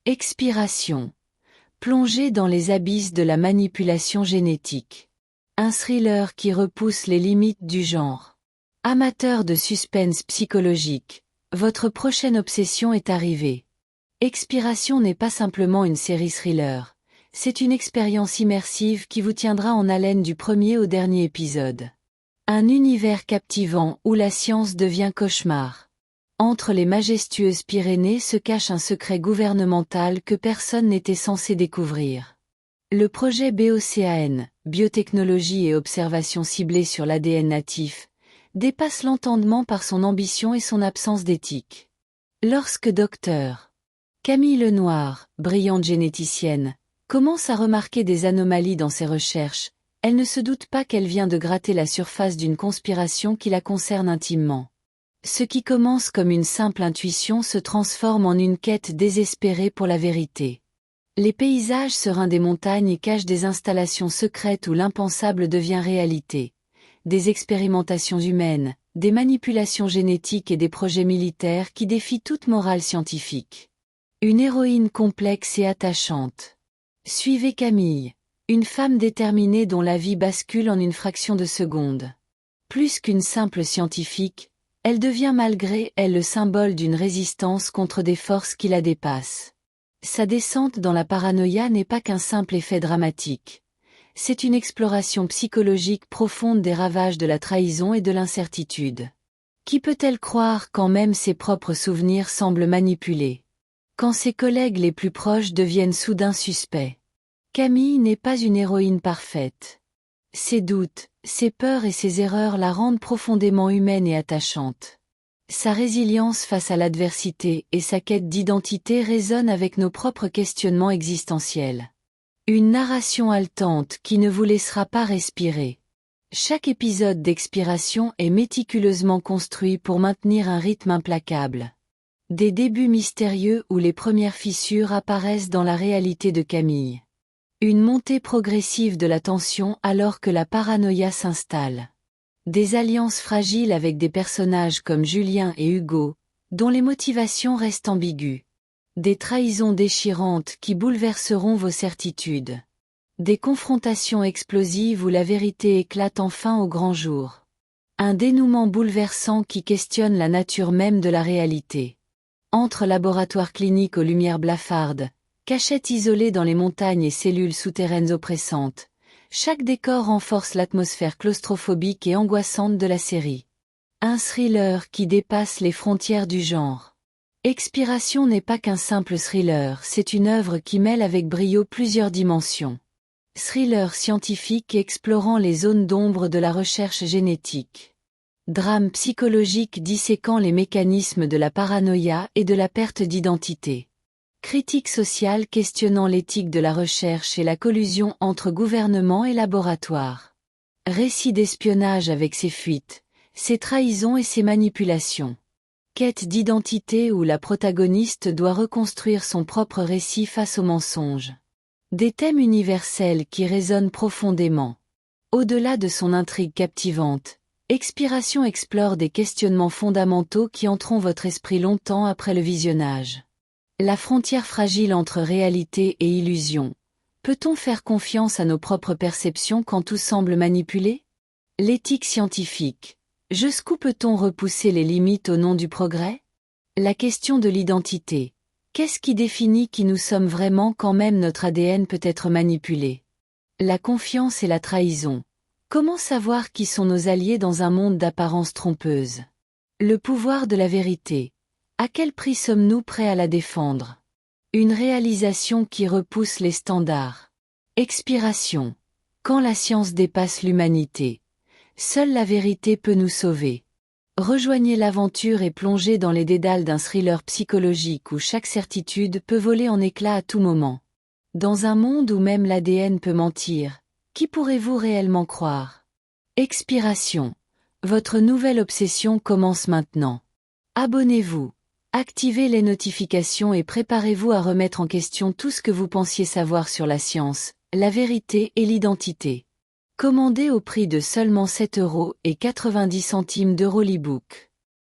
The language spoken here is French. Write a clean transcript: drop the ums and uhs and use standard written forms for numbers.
Expiration. Plongée dans les abysses de la manipulation génétique. Un thriller qui repousse les limites du genre. Amateur de suspense psychologique, votre prochaine obsession est arrivée. Expiration n'est pas simplement une série thriller, c'est une expérience immersive qui vous tiendra en haleine du premier au dernier épisode. Un univers captivant où la science devient cauchemar. Entre les majestueuses Pyrénées se cache un secret gouvernemental que personne n'était censé découvrir. Le projet BOCAN, biotechnologie et observation ciblée sur l'ADN natif, dépasse l'entendement par son ambition et son absence d'éthique. Lorsque Dr. Camille Lenoir, brillante généticienne, commence à remarquer des anomalies dans ses recherches, elle ne se doute pas qu'elle vient de gratter la surface d'une conspiration qui la concerne intimement. Ce qui commence comme une simple intuition se transforme en une quête désespérée pour la vérité. Les paysages sereins des montagnes cachent des installations secrètes où l'impensable devient réalité. Des expérimentations humaines, des manipulations génétiques et des projets militaires qui défient toute morale scientifique. Une héroïne complexe et attachante. Suivez Camille, une femme déterminée dont la vie bascule en une fraction de seconde. Plus qu'une simple scientifique, elle devient malgré elle le symbole d'une résistance contre des forces qui la dépassent. Sa descente dans la paranoïa n'est pas qu'un simple effet dramatique. C'est une exploration psychologique profonde des ravages de la trahison et de l'incertitude. Qui peut-elle croire quand même ses propres souvenirs semblent manipulés? Quand ses collègues les plus proches deviennent soudain suspects? Camille n'est pas une héroïne parfaite. Ses doutes, ses peurs et ses erreurs la rendent profondément humaine et attachante. Sa résilience face à l'adversité et sa quête d'identité résonnent avec nos propres questionnements existentiels. Une narration haletante qui ne vous laissera pas respirer. Chaque épisode d'Expiration est méticuleusement construit pour maintenir un rythme implacable. Des débuts mystérieux où les premières fissures apparaissent dans la réalité de Camille. Une montée progressive de la tension alors que la paranoïa s'installe. Des alliances fragiles avec des personnages comme Julien et Hugo, dont les motivations restent ambiguës. Des trahisons déchirantes qui bouleverseront vos certitudes. Des confrontations explosives où la vérité éclate enfin au grand jour. Un dénouement bouleversant qui questionne la nature même de la réalité. Entre laboratoires cliniques aux lumières blafardes, cachettes isolées dans les montagnes et cellules souterraines oppressantes, chaque décor renforce l'atmosphère claustrophobique et angoissante de la série. Un thriller qui dépasse les frontières du genre. Expiration n'est pas qu'un simple thriller, c'est une œuvre qui mêle avec brio plusieurs dimensions. Thriller scientifique explorant les zones d'ombre de la recherche génétique. Drame psychologique disséquant les mécanismes de la paranoïa et de la perte d'identité. Critique sociale questionnant l'éthique de la recherche et la collusion entre gouvernement et laboratoire. Récit d'espionnage avec ses fuites, ses trahisons et ses manipulations. Quête d'identité où la protagoniste doit reconstruire son propre récit face aux mensonges. Des thèmes universels qui résonnent profondément. Au-delà de son intrigue captivante, Expiration explore des questionnements fondamentaux qui hanteront votre esprit longtemps après le visionnage. La frontière fragile entre réalité et illusion. Peut-on faire confiance à nos propres perceptions quand tout semble manipulé? L'éthique scientifique. Jusqu'où peut-on repousser les limites au nom du progrès? La question de l'identité. Qu'est-ce qui définit qui nous sommes vraiment quand même notre ADN peut être manipulé? La confiance et la trahison. Comment savoir qui sont nos alliés dans un monde d'apparence trompeuse? Le pouvoir de la vérité. À quel prix sommes-nous prêts à la défendre? Une réalisation qui repousse les standards. Expiration. Quand la science dépasse l'humanité. Seule la vérité peut nous sauver. Rejoignez l'aventure et plongez dans les dédales d'un thriller psychologique où chaque certitude peut voler en éclats à tout moment. Dans un monde où même l'ADN peut mentir, qui pourrez-vous réellement croire? Expiration. Votre nouvelle obsession commence maintenant. Abonnez-vous, activez les notifications et préparez-vous à remettre en question tout ce que vous pensiez savoir sur la science, la vérité et l'identité. Commandez au prix de seulement 7,90 € d'Eurolibook.